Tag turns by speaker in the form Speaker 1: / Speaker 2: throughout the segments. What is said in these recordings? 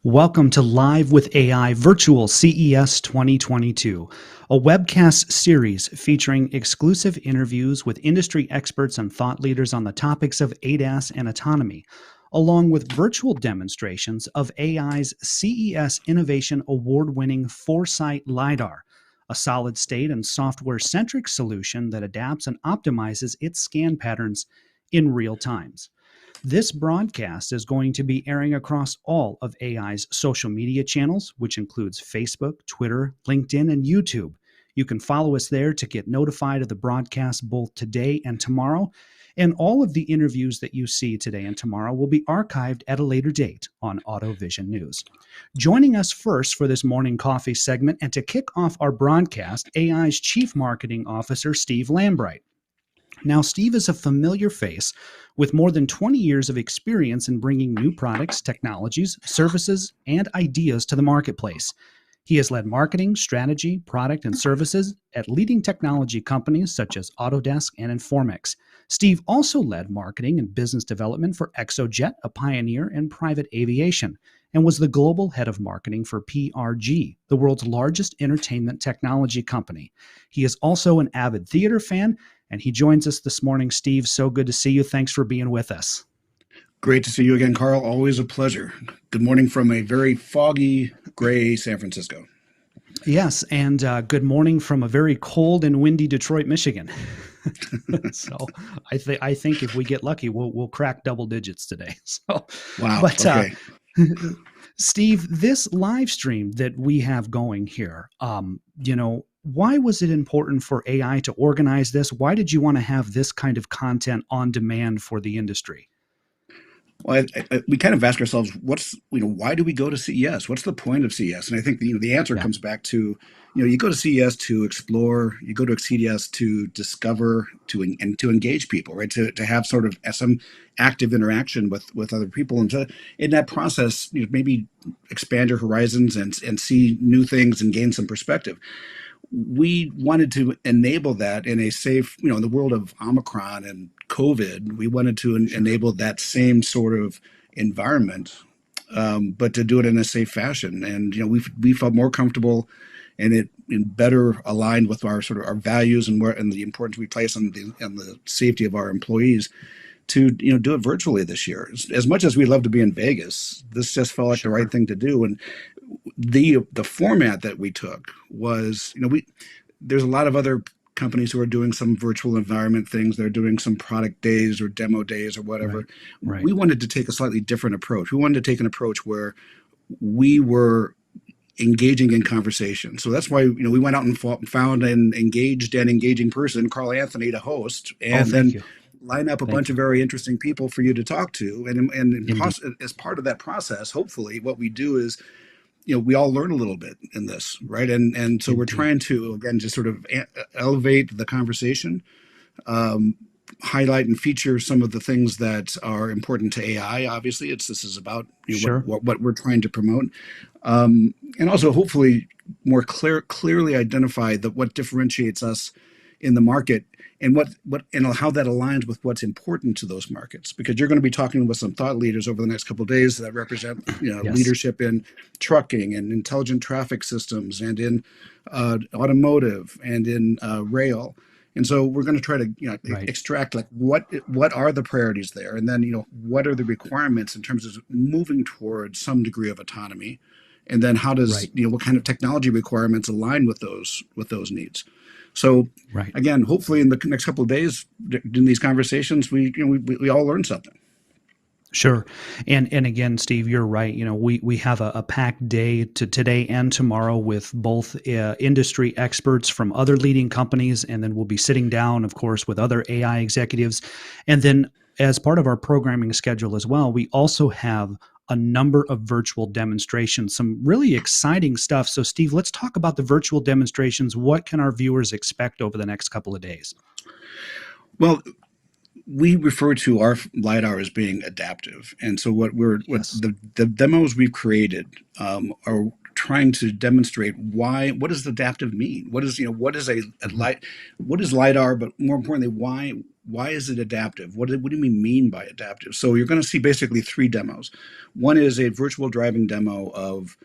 Speaker 1: Welcome to Live with AI Virtual CES 2022, a webcast series featuring exclusive interviews with industry experts and thought leaders on the topics of ADAS and autonomy, along with virtual demonstrations of AEye's CES Innovation Award-winning Foresight LiDAR, a solid-state and software-centric solution that adapts and optimizes its scan patterns in real times. This broadcast is going to be airing across all of AEye's social media channels, which includes Facebook, Twitter, LinkedIn, and YouTube. You can follow us there to get notified of the broadcast both today and tomorrow. And all of the interviews that you see today and tomorrow will be archived at a later date on AutoVision News. Joining us first for this morning coffee segment and to kick off our broadcast, AEye's Chief Marketing Officer, Steve Lambright. Now, Steve is a familiar face with more than 20 years of experience in bringing new products, technologies, services, and ideas to the marketplace. He has led marketing, strategy, product, and services at leading technology companies such as Autodesk and Informix. Steve also led marketing and business development for ExoJet, a pioneer in private aviation, and was the global head of marketing for PRG, the world's largest entertainment technology company. He is also an avid theater fan, and he joins us this morning. Steve, so good to see you. Thanks for being with us.
Speaker 2: Great to see you again, Carl. Always a pleasure. Good morning from a very foggy, gray San Francisco.
Speaker 1: Yes, and good morning from a very cold and windy Detroit, Michigan. So I think if we get lucky, we'll crack double digits today. So,
Speaker 2: wow.
Speaker 1: But
Speaker 2: okay.
Speaker 1: Steve, this live stream that we have going here, why was it important for AEye to organize this? Why did you want to have this kind of content on demand for the industry?
Speaker 2: Well, we kind of ask ourselves, why do we go to CES? What's the point of CES? And I think the answer comes back to, you go to CES to explore, you go to CES to discover, and to engage people, right? To have sort of some active interaction with other people, and to, in that process, maybe expand your horizons and see new things and gain some perspective. We wanted to enable that in a safe, in the world of Omicron and COVID, we wanted to enable that same sort of environment, but to do it in a safe fashion. And, we felt more comfortable and better aligned with our sort of our values and the importance we place on the safety of our employees to, do it virtually this year. As much as we love to be in Vegas, this just felt like the right thing to do. And the format that we took was, there's a lot of other companies who are doing some virtual environment things. They're doing some product days or demo days or whatever. Right. We wanted to take a slightly different approach. We wanted to take an approach where we were engaging in conversation. So that's why, we went out and found an engaged and engaging person, Carl Anthony, to host, and then line up a bunch of very interesting people for you to talk to. And as part of that process, hopefully what we do is, we all learn a little bit in this, right? And so we're trying to, again, just sort of elevate the conversation, highlight and feature some of the things that are important to AEye. Obviously, this is about what we're trying to promote, and also hopefully more clearly identify what differentiates us in the market, and how that aligns with what's important to those markets. Because you're going to be talking with some thought leaders over the next couple of days that represent leadership in trucking and intelligent traffic systems, and in automotive, and in rail. And so we're going to try to extract what are the priorities there, and then what are the requirements in terms of moving towards some degree of autonomy, and then how does what kind of technology requirements align with those needs. So again, hopefully in the next couple of days in these conversations, we all learn something.
Speaker 1: Sure. And again, Steve, you're right. We have a packed day today and tomorrow with both industry experts from other leading companies, and then we'll be sitting down, of course, with other AEye executives. And then as part of our programming schedule as well, we also have a number of virtual demonstrations, some really exciting stuff. So Steve, let's talk about the virtual demonstrations. What can our viewers expect over the next couple of days?
Speaker 2: Well, we refer to our LiDAR as being adaptive. And so the demos we've created are trying to demonstrate what does adaptive mean? What is, what is a light, what is LiDAR, but more importantly, why is it adaptive? What do we mean by adaptive? So you're going to see basically three demos. One is a virtual driving demo of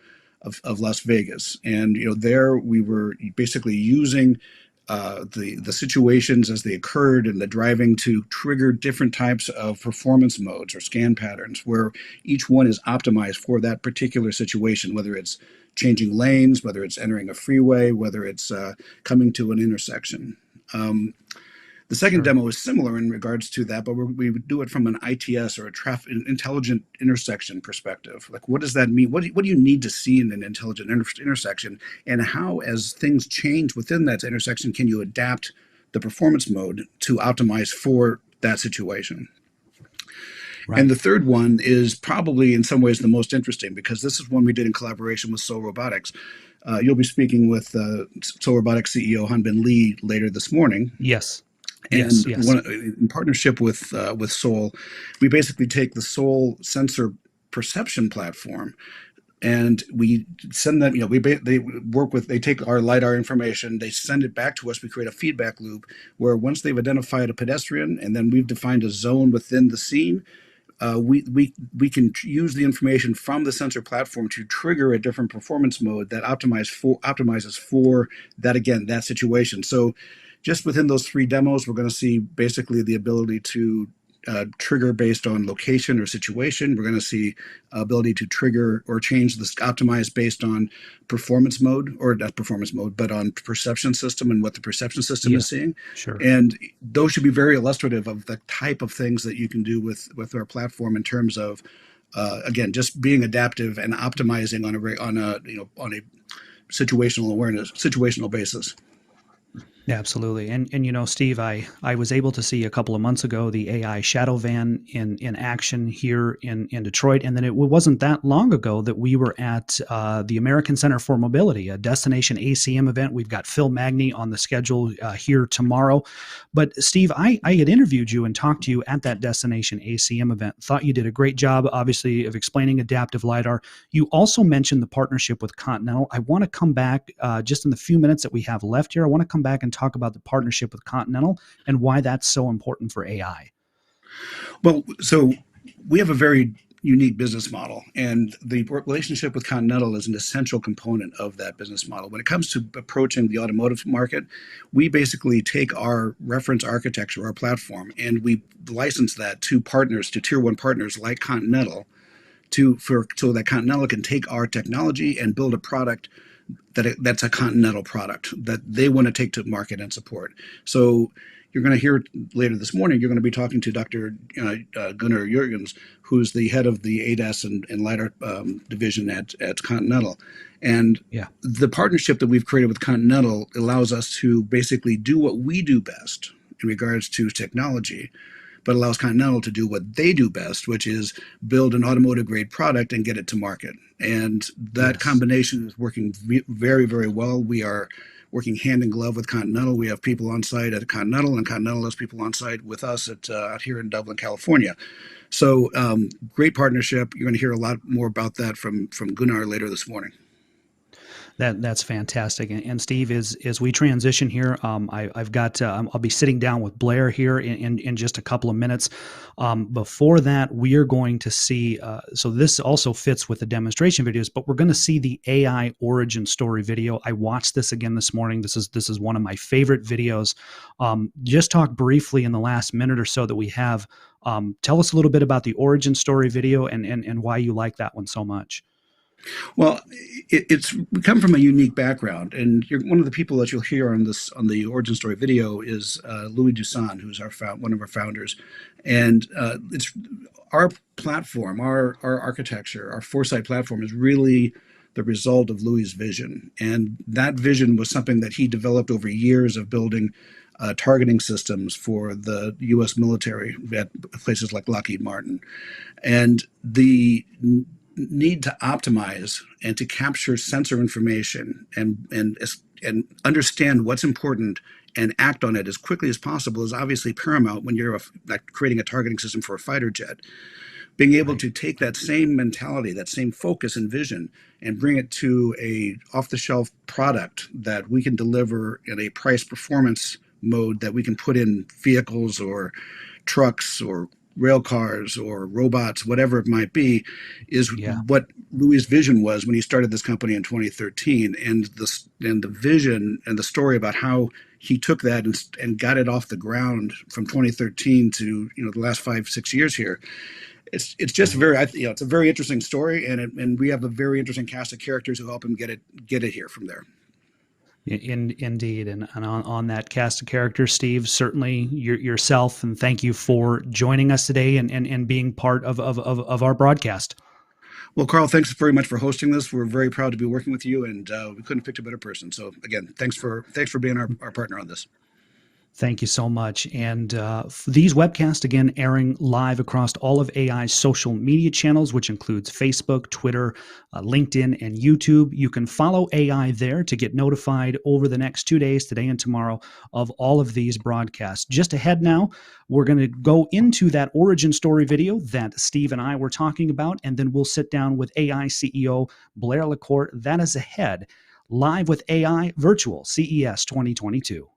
Speaker 2: Las Vegas, and there we were basically using the situations as they occurred in the driving to trigger different types of performance modes or scan patterns, where each one is optimized for that particular situation, whether it's changing lanes, whether it's entering a freeway, whether it's coming to an intersection. The second demo is similar in regards to that, but we would do it from an ITS or a traffic intelligent intersection perspective. Like, what does that mean? What do you need to see in an intelligent intersection, and how, as things change within that intersection, can you adapt the performance mode to optimize for that situation? Right. And the third one is probably in some ways the most interesting, because this is one we did in collaboration with Seoul Robotics. You'll be speaking with Seoul Robotics CEO Hanbin Lee later this morning.
Speaker 1: Yes.
Speaker 2: And in partnership with Seoul, we basically take the Seoul sensor perception platform, and we send them. They take our LiDAR information, they send it back to us. We create a feedback loop where once they've identified a pedestrian, and then we've defined a zone within the scene, we can use the information from the sensor platform to trigger a different performance mode that optimizes for that situation. So just within those three demos, we're going to see basically the ability to trigger based on location or situation. We're going to see ability to trigger or change this, optimize based on performance mode, or not performance mode, but on perception system and what the perception system is seeing.
Speaker 1: Sure.
Speaker 2: And those should be very illustrative of the type of things that you can do with our platform in terms of, again, just being adaptive and optimizing on a situational basis.
Speaker 1: Absolutely. And Steve, I was able to see a couple of months ago the AEye Shadow Van in action here in Detroit. And then it wasn't that long ago that we were at the American Center for Mobility, a Destination ACM event. We've got Phil Magny on the schedule here tomorrow. But Steve, I had interviewed you and talked to you at that Destination ACM event. Thought you did a great job, obviously, of explaining adaptive LiDAR. You also mentioned the partnership with Continental. I want to come back just in the few minutes that we have left here. I want to come back and talk about the partnership with Continental and why that's so important for AEye.
Speaker 2: Well, so we have a very unique business model, and the relationship with Continental is an essential component of that business model. When it comes to approaching the automotive market, we basically take our reference architecture, our platform, and we license that to partners, to tier one partners like Continental, so that Continental can take our technology and build a product that's a Continental product that they want to take to market and support. So you're going to hear later this morning, you're going to be talking to Dr. Gunnar Jurgens, who's the head of the ADAS and LiDAR division at Continental. And the partnership that we've created with Continental allows us to basically do what we do best in regards to technology, but allows Continental to do what they do best, which is build an automotive grade product and get it to market. And that combination is working very, very well. We are working hand in glove with Continental. We have people on site at Continental, and Continental has people on site with us out here in Dublin, California. So great partnership. You're going to hear a lot more about that from Gunnar later this morning.
Speaker 1: That's fantastic. And Steve, as we transition here, I've got I'll be sitting down with Blair here in just a couple of minutes. Before that, we are going to see. So this also fits with the demonstration videos, but we're going to see the AEye origin story video. I watched this again this morning. This is one of my favorite videos. Just talk briefly in the last minute or so that we have. Tell us a little bit about the origin story video and why you like that one so much.
Speaker 2: Well, we come from a unique background, and one of the people that you'll hear on the origin story video is Louis Dusan, who's one of our founders, and it's our platform, our architecture, our Foresight platform is really the result of Louis's vision, and that vision was something that he developed over years of building targeting systems for the U.S. military at places like Lockheed Martin, and the need to optimize and to capture sensor information and understand what's important and act on it as quickly as possible is obviously paramount when you're like creating a targeting system for a fighter jet. being able to take that same mentality, that same focus and vision, and bring it to a off-the-shelf product that we can deliver in a price performance mode that we can put in vehicles or trucks or rail cars or robots, whatever it might be, is what Louis' vision was when he started this company in 2013. And the vision and the story about how he took that and got it off the ground from 2013 to the last 5-6 years here. It's just it's a very interesting story, and we have a very interesting cast of characters who help him get it here from there.
Speaker 1: Indeed. And on that cast of characters, Steve, certainly yourself, and thank you for joining us today and being part of our broadcast.
Speaker 2: Well, Carl, thanks very much for hosting this. We're very proud to be working with you, and we couldn't have picked a better person. So again, thanks for being our partner on this.
Speaker 1: Thank you so much. And these webcasts, again, airing live across all of AEye's social media channels, which includes Facebook, Twitter, LinkedIn, and YouTube. You can follow AEye there to get notified over the next 2 days, today and tomorrow, of all of these broadcasts. Just ahead now, we're going to go into that origin story video that Steve and I were talking about, and then we'll sit down with AEye CEO Blair LaCourte. That is ahead, live with AEye Virtual CES 2022.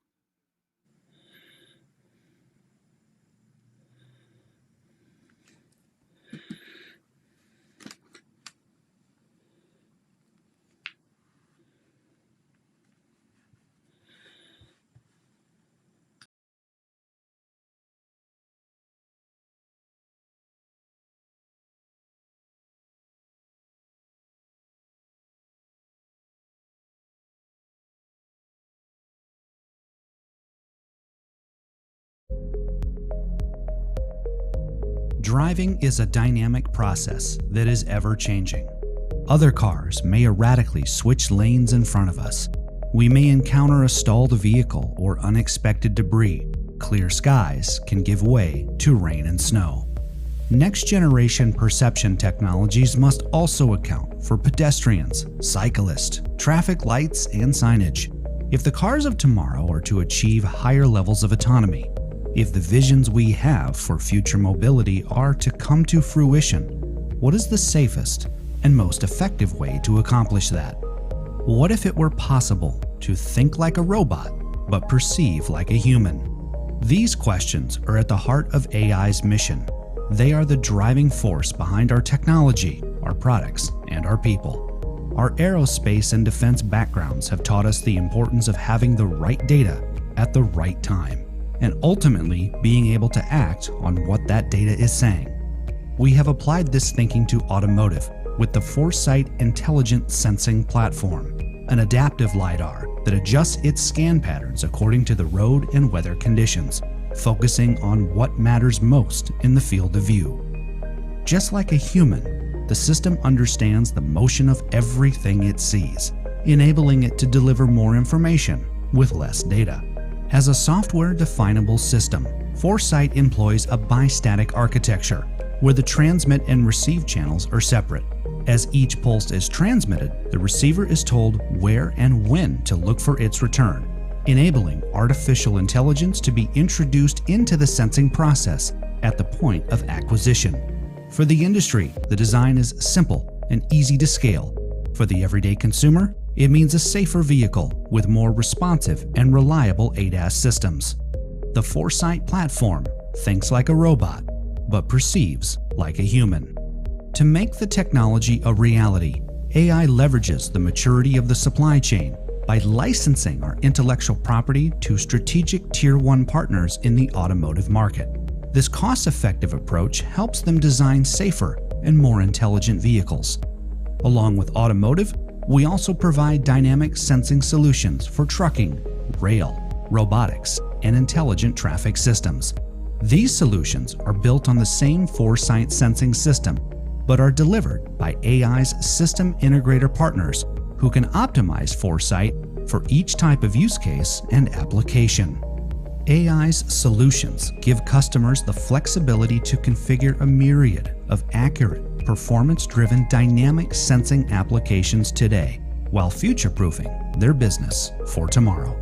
Speaker 1: Driving is a dynamic process that is ever-changing. Other cars may erratically switch lanes in front of us. We may encounter a stalled vehicle or unexpected debris. Clear skies can give way to rain and snow. Next-generation perception technologies must also account for pedestrians, cyclists, traffic lights, and signage. If the cars of tomorrow are to achieve higher levels of autonomy, if the visions we have for future mobility are to come to fruition, what is the safest and most effective way to accomplish that? What if it were possible to think like a robot but perceive like a human? These questions are at the heart of AEye's mission. They are the driving force behind our technology, our products, and our people. Our aerospace and defense backgrounds have taught us the importance of having the right data at the right time, and ultimately being able to act on what that data is saying. We have applied this thinking to automotive with the Foresight Intelligent Sensing Platform, an adaptive LiDAR that adjusts its scan patterns according to the road and weather conditions, focusing on what matters most in the field of view. Just like a human, the system understands the motion of everything it sees, enabling it to deliver more information with less data. As a software-definable system, Foresight employs a bistatic architecture, where the transmit and receive channels are separate. As each pulse is transmitted, the receiver is told where and when to look for its return, enabling artificial intelligence to be introduced into the sensing process at the point of acquisition. For the industry, the design is simple and easy to scale. For the everyday consumer, it means a safer vehicle with more responsive and reliable ADAS systems. The Foresight platform thinks like a robot, but perceives like a human. To make the technology a reality, AEye leverages the maturity of the supply chain by licensing our intellectual property to strategic Tier 1 partners in the automotive market. This cost-effective approach helps them design safer and more intelligent vehicles. Along with automotive, we also provide dynamic sensing solutions for trucking, rail, robotics, and intelligent traffic systems. These solutions are built on the same Foresight sensing system, but are delivered by AEye's system integrator partners who can optimize Foresight for each type of use case and application. AEye's solutions give customers the flexibility to configure a myriad of accurate, performance-driven dynamic sensing applications today, while future-proofing their business for tomorrow.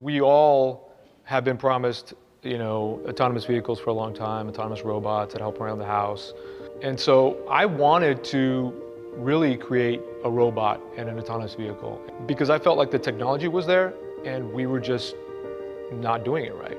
Speaker 3: We all have been promised, autonomous vehicles for a long time, autonomous robots that help around the house. And so I wanted to really create a robot and an autonomous vehicle because I felt like the technology was there and we were just not doing it right.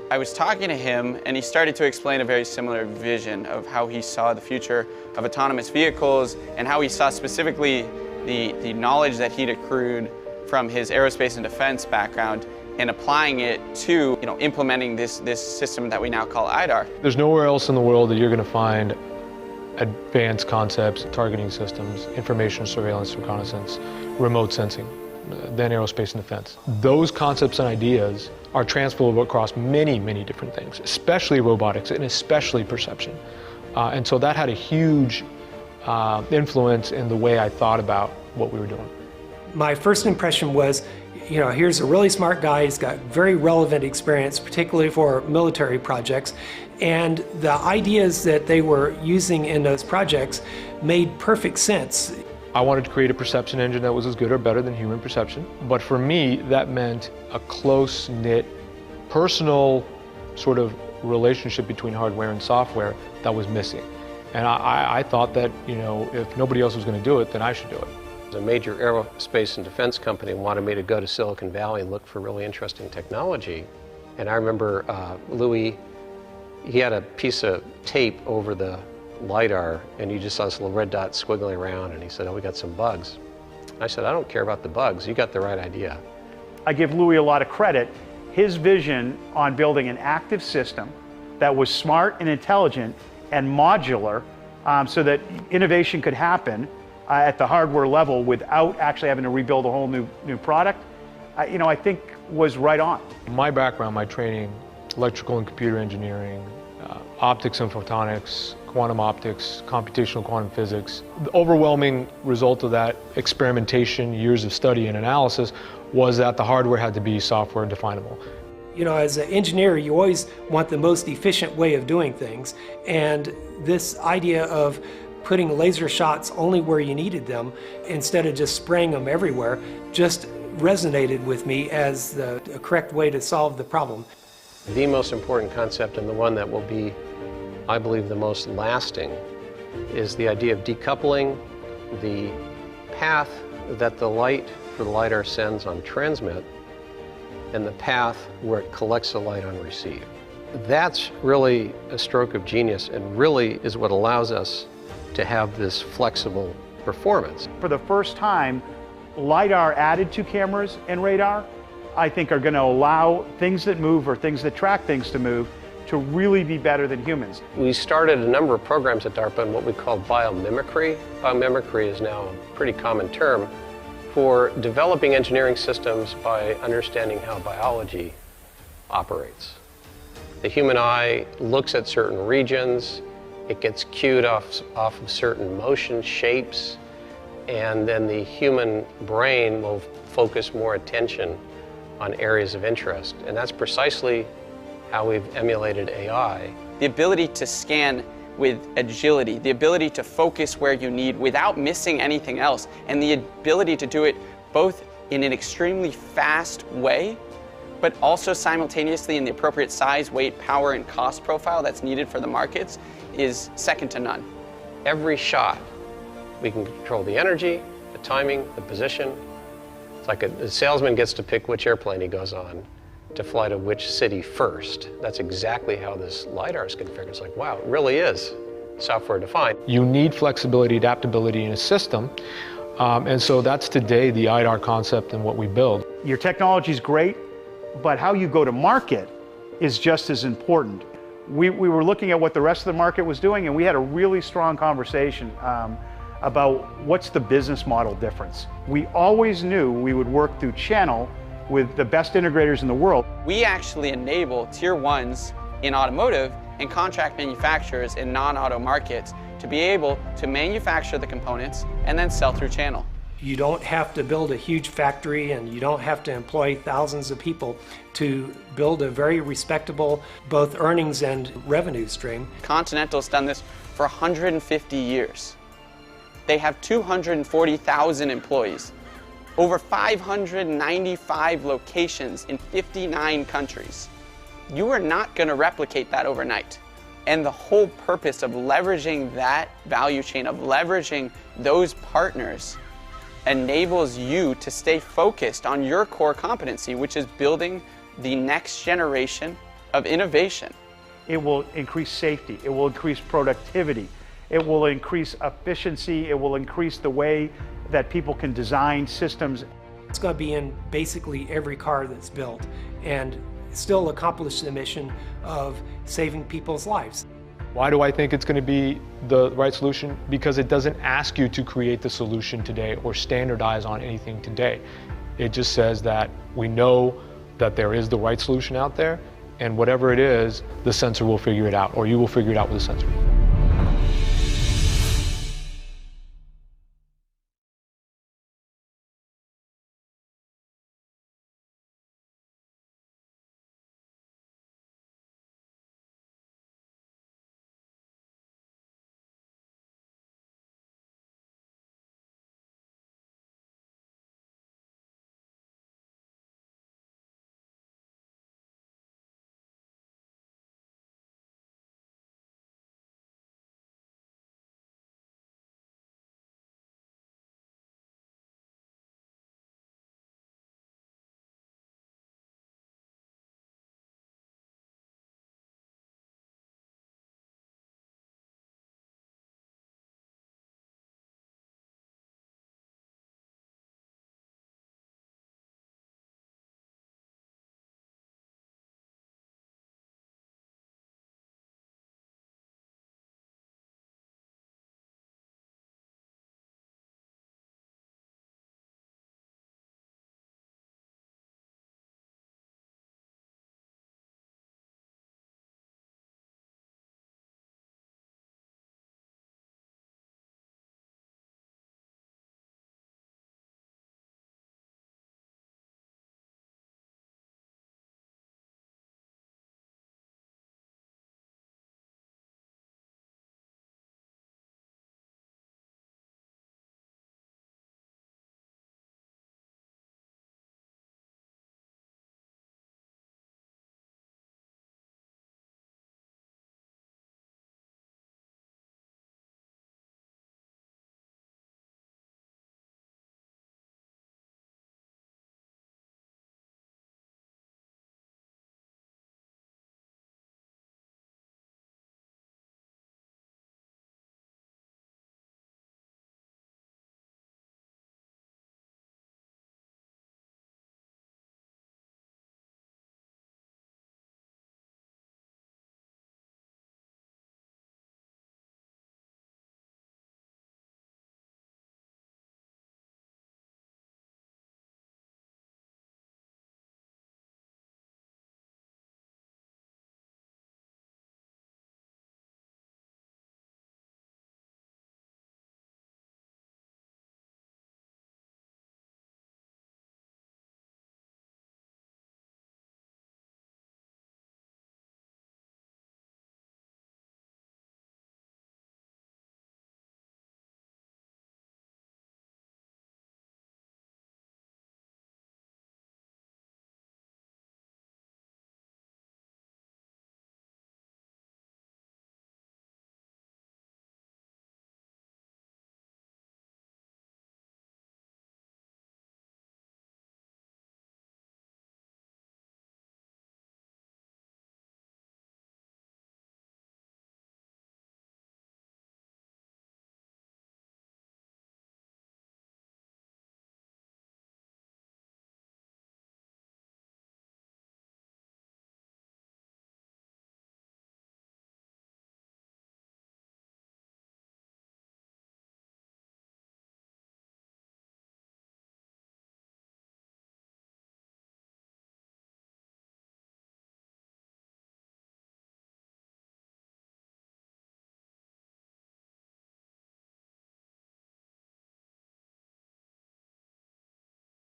Speaker 4: I was talking to him and he started to explain a very similar vision of how he saw the future of autonomous vehicles and how he saw specifically the knowledge that he'd accrued from his aerospace and defense background and applying it to implementing this system that we now call AEye.
Speaker 3: There's nowhere else in the world that you're going to find advanced concepts, targeting systems, information surveillance, reconnaissance, remote sensing than aerospace and defense. Those concepts and ideas are transferable across many, many different things, especially robotics and especially perception. And so that had a huge influence in the way I thought about what we were doing.
Speaker 5: My first impression was, here's a really smart guy, he's got very relevant experience, particularly for military projects, and the ideas that they were using in those projects made perfect sense.
Speaker 3: I wanted to create a perception engine that was as good or better than human perception, but for me, that meant a close-knit, personal sort of relationship between hardware and software that was missing. And I thought that, if nobody else was going to do it, then I should do it.
Speaker 6: A major aerospace and defense company wanted me to go to Silicon Valley and look for really interesting technology. And I remember Louis, he had a piece of tape over the LiDAR and you just saw this little red dot squiggling around and he said, oh, we got some bugs. I said, I don't care about the bugs, you got the right idea.
Speaker 7: I give Louis a lot of credit. His vision on building an active system that was smart and intelligent and modular so that innovation could happen at the hardware level without actually having to rebuild a whole new product, I think was right on.
Speaker 3: My background, my training, electrical and computer engineering, optics and photonics, quantum optics, computational quantum physics. The overwhelming result of that experimentation, years of study and analysis, was that the hardware had to be software definable.
Speaker 5: As an engineer, you always want the most efficient way of doing things, and this idea of putting laser shots only where you needed them instead of just spraying them everywhere just resonated with me as the correct way to solve the problem.
Speaker 6: The most important concept, and the one that will be, I believe, the most lasting, is the idea of decoupling the path that the light for the LiDAR sends on transmit and the path where it collects the light on receive. That's really a stroke of genius and really is what allows us to have this flexible performance.
Speaker 7: For the first time, LiDAR added to cameras and radar, I think are going to allow things that move or things that track things to move to really be better than humans.
Speaker 6: We started a number of programs at DARPA in what we call biomimicry. Biomimicry is now a pretty common term for developing engineering systems by understanding how biology operates. The human eye looks at certain regions, it gets cued off of certain motion shapes, and then the human brain will focus more attention on areas of interest. And that's precisely how we've emulated AI.
Speaker 4: The ability to scan with agility, the ability to focus where you need without missing anything else, and the ability to do it both in an extremely fast way, but also simultaneously in the appropriate size, weight, power, and cost profile that's needed for the markets is second to none.
Speaker 6: Every shot, we can control the energy, the timing, the position. It's like a salesman gets to pick which airplane he goes on to fly to which city first. That's exactly how this LiDAR is configured. It's like, wow, it really is software defined.
Speaker 3: You need flexibility, adaptability in a system. And so that's today the AEye concept and what we build.
Speaker 7: Your technology is great, but how you go to market is just as important. We were looking at what the rest of the market was doing, and we had a really strong conversation about what's the business model difference. We always knew we would work through channel with the best integrators in the world.
Speaker 4: We actually enable tier ones in automotive and contract manufacturers in non-auto markets to be able to manufacture the components and then sell through channel.
Speaker 5: You don't have to build a huge factory and you don't have to employ thousands of people to build a very respectable both earnings and revenue stream.
Speaker 4: Continental's done this for 150 years. They have 240,000 employees. over 595 locations in 59 countries. You are not going to replicate that overnight. And the whole purpose of leveraging that value chain, of leveraging those partners, enables you to stay focused on your core competency, which is building the next generation of innovation.
Speaker 7: It will increase safety, it will increase productivity, it will increase efficiency, it will increase the way that people can design systems.
Speaker 5: It's going to be in basically every car that's built and still accomplish the mission of saving people's lives.
Speaker 3: Why do I think it's going to be the right solution? Because it doesn't ask you to create the solution today or standardize on anything today. It just says that we know that there is the right solution out there, and whatever it is, the sensor will figure it out, or you will figure it out with the sensor.